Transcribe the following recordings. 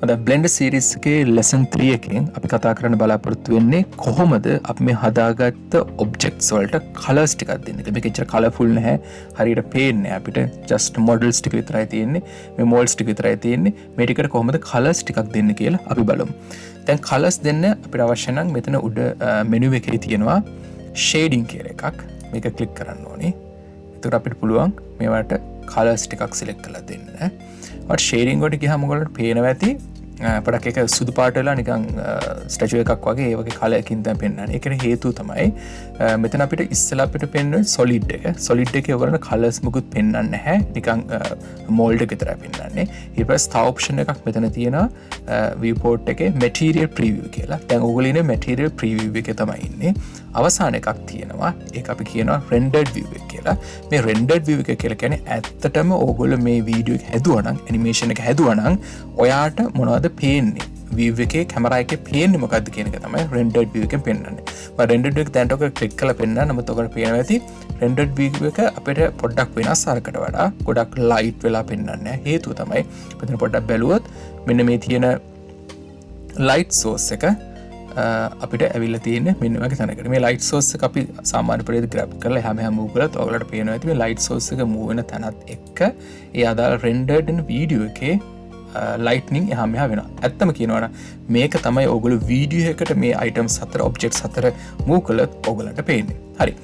අද blender series එකේ lesson 3 එකෙන් අපි කතා කරන්න බලාපොරොත්තු වෙන්නේ කොහොමද අපි මේ හදාගත්ත ඔබ්ජෙක්ට්ස් වලට කලර්ස් ටිකක් දෙන්නේ. මේක එච්චර කලර්ෆුල් නැහැ. හරියට පේන්නේ අපිට ජස්ට් මොඩල්ස් ටික විතරයි තියෙන්නේ. මේ මෝල්ඩ්ස් ටික විතරයි තියෙන්නේ. මේ ටිකට කොහොමද කලර්ස් ටිකක් දෙන්නේ කියලා අපි බලමු. දැන් කලර්ස් දෙන්න අපිට අවශ්‍ය නම් මෙතන උඩ මෙනු එකේ තියෙනවා ෂේඩින් කියලා එකක්. මේක ක්ලික් කරන්න ඕනේ. එතකොට අපිට පුළුවන් මේවට කලර්ස් ටිකක් සිලෙක්ට් කරලා දෙන්න. වට ෂේඩින් වලට ගියාම ඔයගොල්ලන්ට පේනවා ඇති පොඩක් එක සුදු පාට වෙලා නිකන් ස්ටැචු එකක් වගේ ඒ වගේ කලරකින් දැන් පෙන්නන්නේ. ඒකට හේතුව තමයි මෙතන අපිට ඉස්සෙල්ලා අපිට පෙන්වන්නේ සොලිඩ් එක. සොලිඩ් එකේ ඔයගොල්ලන්ට කලර්ස් මුකුත් පෙන්වන්නේ නැහැ. නිකන් මෝල්ඩ් එක විතරයි පෙන්වන්නේ. ඊට පස්සේ තව ඔප්ෂන් එකක් මෙතන තියෙනවා viewport එකේ material preview කියලා. දැන් ඔයගොල්ලෝ ඉන්නේ material preview එකේ තමයි ඉන්නේ. අවසාන එකක් තියෙනවා. ඒක අපි කියනවා rendered view එක කියලා. මේ rendered view එක කියලා කියන්නේ ඇත්තටම ඕගොල්ලෝ මේ වීඩියෝ එක හැදුවා නම් ඇනිමේෂන් එක හැදුවා නම් ඔයාට මොනවද පේන්නේ view එකේ කැමරා එකේ පේන්නේ මොකද්ද කියන එක තමයි rendered view එකෙන් පෙන්වන්නේ. මම rendered view එක දැන්ට ඔක ක්ලික් කරලා පෙන්නනවා. නමුත් ඔකට පේනවා ඇති rendered view එක අපිට පොඩ්ඩක් වෙනස් අරකට වඩා ගොඩක් light වෙලා පෙන්වන්නේ නැහැ. හේතුව තමයි මෙතන පොඩ්ඩක් බැලුවොත් මෙන්න මේ තියෙන light source එක අපිට ඇවිල්ලා තියෙන්නේ මෙන්න වගේ තැනකට. මේ light source එක අපි සාමාන්‍ය පරිදි grab කරලා එහා මෙහා move කරලා ඔයාලට පේනවා ඇති මේ light source එක move වෙන තැනත් එක්ක ඒ අදාළ rendered වෙන වීඩියෝ එකේ ලයිට්නිං එහා මෙහා වෙනවා. ඇත්තම කියනවනම් මේක තමයි ඔයගොල්ලෝ වීඩියෝ එකට මේ අයිටම්ස් හතර ඔබ්ජෙක්ට්ස් හතර මූව් කළොත් ඔයගොල්ලන්ට පේන්නේ. හරි.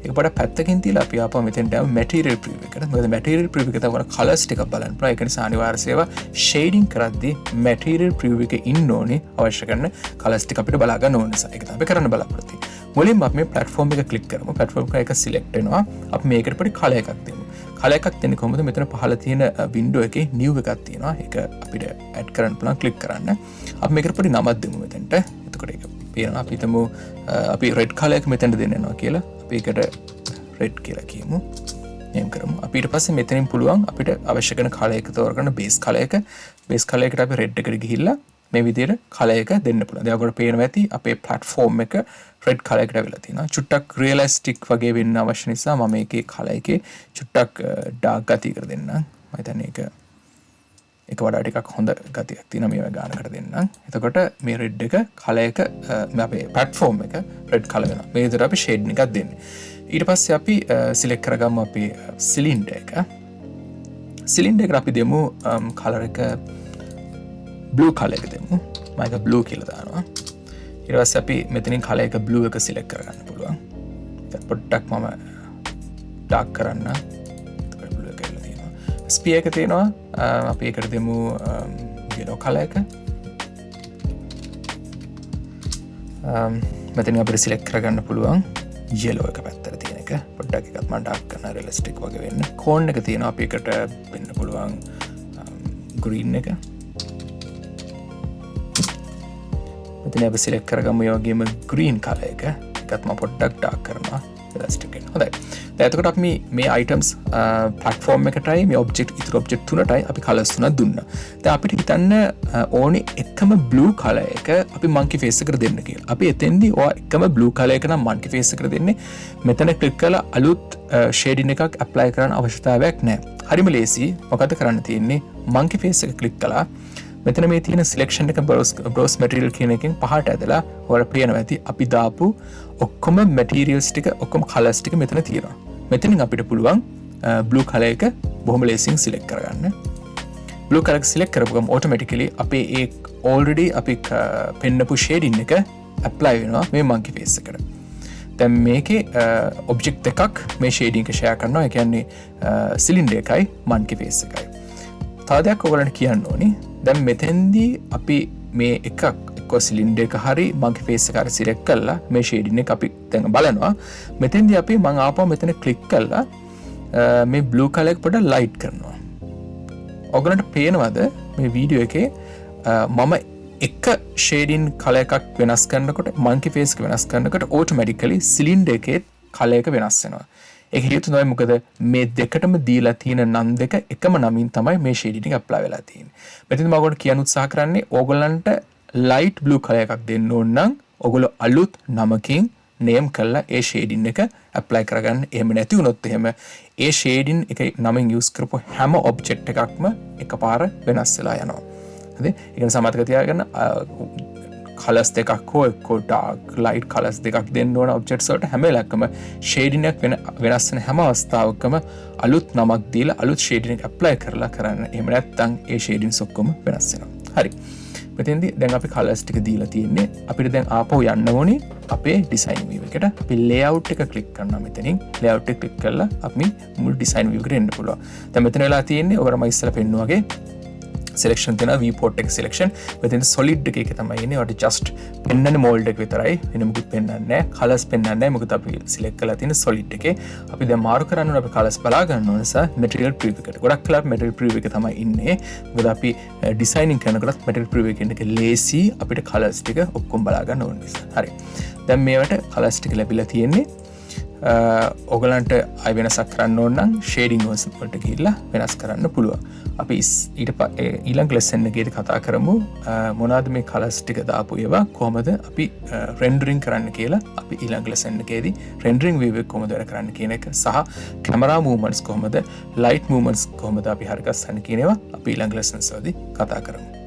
ඒක පොඩක් පැත්තකින් තියලා අපි ආපහු මෙතෙන්ට යමු මැටීරියල් ප්‍රිව්‍යු එකට. මොකද මැටීරියල් ප්‍රිව්‍යු එක තමයි කලර්ස් ටිකක් බලන්න පුළුවන්. ඒක නිසා අනිවාර්යයෙන්ම ෂේඩින් කරද්දී මැටීරියල් ප්‍රිව්‍යු එකේ ඉන්න ඕනේ අවශ්‍ය කරන කලර්ස් ටික අපිට බලා ගන්න ඕන නිසා. ඒක තමයි කරන්න බලාපොරොත්තු වෙන්නේ. මුලින්ම අපි මේ ප්ලැට්ෆෝම් එක ක්ලික් කරමු. ප්ලැට්ෆෝම් එක සිලෙක්ට් වෙනවා. අපි මේකට පොඩි කලර් එකක් දෙමු. කලර් එකක් දෙන්නේ කොහොමද? මෙතන පහළ තියෙන වින්ඩෝ එකේ නිව් එකක් තියෙනවා. ඒක අපිට ඇඩ් කරන්න පුළුවන් ක්ලික් කරන්න. අපි මේකට පොඩි නමක් දෙමු මෙතනට. එතකොට ඒක පේනවා. අපි හිතමු අපි රෙඩ් කලර් එක මෙතනට දෙන්න යනවා කියලා. අපි ඒකට රෙඩ් කියලා කියමු. එහෙම කරමු. අපි ඊට පස්සේ මෙතනින් පුළුවන් අපිට අවශ්‍ය කරන කලර් එක තෝරගන්න බේස් කලර් එක. බේස් කලර් එකට අපි රෙඩ් එකට ගිහිල්ලා මේ විදිහට කලර් එක දෙන්න පුළුවන්. දැන් ඔයගොල්ලෝ පේනවා ඇති අපේ platform එක රෙඩ් කලර් එකට වෙලා තියෙනවා. චුට්ටක් රියලිස්ටික් වගේ වෙන්න අවශ්‍ය නිසා මම මේකේ කලර් එකේ චුට්ටක් ඩාර්ක් ගතියකට දෙන්නම්. මම හිතන්නේ ඒක වඩා ටිකක් හොඳ ගතියක් තියෙනවා මේවා ගානකට දෙන්නම්. එතකොට මේ රෙඩ් එක කලර් එක අපේ platform එක රෙඩ් කලර් වෙනවා. මේ විදිහට අපි ෂේඩ් එකක් දෙන්නේ. ඊට පස්සේ අපි සිලෙක්ට් කරගමු අපේ සිලින්ඩර් එක. සිලින්ඩර් එකට අපි දෙමු කලර් එක බ්ලූ කලර් එක දෙමු. මම ඒක බ්ලූ කියලා දානවා. ඊට පස්සේ අපි මෙතනින් කලර් එක බ්ලූ එක සිලෙක්ට් කරගන්න පුළුවන්. දැන් පොඩ්ඩක් මම ඩාර්ක් කරන්න. එතකොට බ්ලූ එක කියලා තියෙනවා. ස්පියර් එක තියෙනවා. අපි ඒකට දෙමු yellow කලර් එක. මෙතනින් අපිට සිලෙක්ට් කරගන්න පුළුවන් yellow එක පැත්තට තියෙන එක. පොඩ්ඩක් එකත් මම ඩාර්ක් කරන රියලිස්ටික් වගේ වෙන්න. කෝන් එක තියෙනවා. අපි ඒකට වෙන්න පුළුවන් green එක. මෙතන අපි සිලෙක්ට් කරගමු ඒ වගේම green කලර් එක. ඒකත් මම පොඩ්ඩක් ඩාර්ක් කරනවා රියලිස්ටික් වෙන්න. හොඳයි. දැන් එතකොට අපි මේ අයිටම්ස් platform එකටයි මේ ඔබ්ජෙක්ට් ඉතුරු ඔබ්ජෙක්ට් තුනටයි අපි කලර්ස් තුනක් දුන්නා. දැන් අපිට හිතන්න ඕනේ එකම blue කලර් එක අපි monkey face එකට දෙන්න කියලා. අපි එතෙන්දී ඔය එකම blue කලර් එක නම් monkey face එකට දෙන්නේ. මෙතන ක්ලික් කරලා අලුත් shading එකක් apply කරන්න අවශ්‍යතාවයක් නැහැ. හරිම ලේසි. මොකද කරන්න තියෙන්නේ monkey face එක ක්ලික් කළා මෙතන මේ තියෙන සිලෙක්ෂන් එක browse material කියන එකෙන් පහට ඇදලා ඔයාලට පේනවා ඇති අපි දාපු ඔක්කොම materials ටික ඔක්කොම colors ටික මෙතන තියෙනවා. මෙතනින් අපිට පුළුවන් blue color එක බොහොම ලේසියෙන් select කරගන්න. blue color එක select කරපු ගමන් automatically අපේ ඒ already අපි පෙන්නපු shading එක apply වෙනවා මේ monkey face එකට. දැන් මේකේ object දෙකක් මේ shading එක share කරනවා. ඒ කියන්නේ cylinder එකයි monkey face එකයි. තව දෙයක් ඔයගලන්ට කියන්න ඕනේ. දැන් මෙතෙන්දී අපි මේ එකක් එක්ක සිලින්ඩර් එක හරි monkey face එක හරි සිලෙක්ට් කරලා මේ ෂේඩින් එක අපි දැන් බලනවා. මෙතෙන්දී අපි මම ආපහු මෙතන ක්ලික් කරලා මේ බ්ලූ කලර් එක පොඩ්ඩක් ලයිට් කරනවා. ඔයගලන්ට පේනවද මේ වීඩියෝ එකේ මම එක ෂේඩින් කලර් එකක් වෙනස් කරනකොට monkey face එක වෙනස් කරනකොට automatically සිලින්ඩර් එකේ කලර් එක වෙනස් වෙනවා. ඒක හේතුව තමයි මොකද මේ දෙකටම දීලා තියෙන නම් දෙක එකම නමින් තමයි මේ ෂේඩින් එක ඇප්ලයි වෙලා තියෙන්නේ. මෙතන මම ඔයගොල්ලන්ට කියන්න උත්සාහ කරන්නේ ඕගොල්ලන්ට ලයිට් බ්ලූ කලර් එකක් දෙන්න ඕන නම් ඔයගොල්ලෝ අලුත් නමකින් නේම් කරලා ඒ ෂේඩින් එක ඇප්ලයි කරගන්න. එහෙම නැති වුණොත් එහෙම ඒ ෂේඩින් එක නමින් යූස් කරපු හැම ඔබ්ජෙක්ට් එකක්ම එකපාර වෙනස් වෙලා යනවා. හරි ඒ කියන්නේ සමතක තියාගන්න කලස් දෙකක් හෝ එක්කෝ ඩාර්ක් ලයිට් කලස් දෙකක් දෙන්න ඕන ඔබ්ජෙක්ට්ස් වලට හැම වෙලාවකම ෂේඩින් එක වෙනස් වෙන හැම අවස්ථාවකම අලුත් නමක් දීලා අලුත් ෂේඩින් එක ඇප්ලයි කරලා කරන්න. එහෙම නැත්නම් ඒ ෂේඩින්ස් ඔක්කොම වෙනස් වෙනවා. හරි. මෙතෙන්දී දැන් අපි කලර්ස් ටික දීලා තියෙන්නේ. අපිට දැන් ආපහු යන්න ඕනේ අපේ ඩිසයින් view එකට. අපි layout එක ක්ලික් කරනවා මෙතනින්. layout එක ක්ලික් කරලා අපි මුළු ඩිසයින් view එකට එන්න පුළුවන්. දැන් මෙතන වෙලා තියෙන්නේ ඔයාලම ඉස්සලා පෙන්නුවා වගේ selection තියෙනවා viewport එක selection. මෙතන solid එකේ තමයි ඉන්නේ. ඔයාලට just පෙන්වන්නේ mold එක විතරයි. වෙන මොකුත් පෙන්වන්නේ නැහැ. colors පෙන්වන්නේ නැහැ. මොකද අපි select කරලා තියෙන solid එකේ. අපි දැන් මාරු කරන්න ඕනේ අපි colors බලා ගන්න ඕන නිසා material preview එකට. ගොඩක් කලක් material preview එක තමයි ඉන්නේ. මොකද අපි designing කරනකොට material preview එකෙන් එක lazy අපිට colors ටික ඔක්කොම බලා ගන්න ඕන නිසා. හරි. දැන් මේවට colors ටික ලැබිලා තියෙන්නේ. ඔගලන්ට අය වෙනසක් කරන්න ඕන නම් ෂේඩින් වලට ගිහිල්ලා වෙනස් කරන්න පුළුවන්. අපි ඊළඟ ලෙසන් එකේදී කතා කරමු මොනවාද මේ කලර්ස් ටික දාපු ඒවා කොහොමද අපි රෙන්ඩරින් කරන්න කියලා. අපි ඊළඟ ලෙසන් එකේදී රෙන්ඩරින් view එක කොහොමද වැඩ කරන්න කියන එක සහ කැමරා මූව්මන්ට්ස් කොහොමද ලයිට් මූව්මන්ට්ස් කොහොමද අපි හරිගස්සන්න කියන ඒවා අපි ඊළඟ ලෙසන්ස් වලදී කතා කරමු.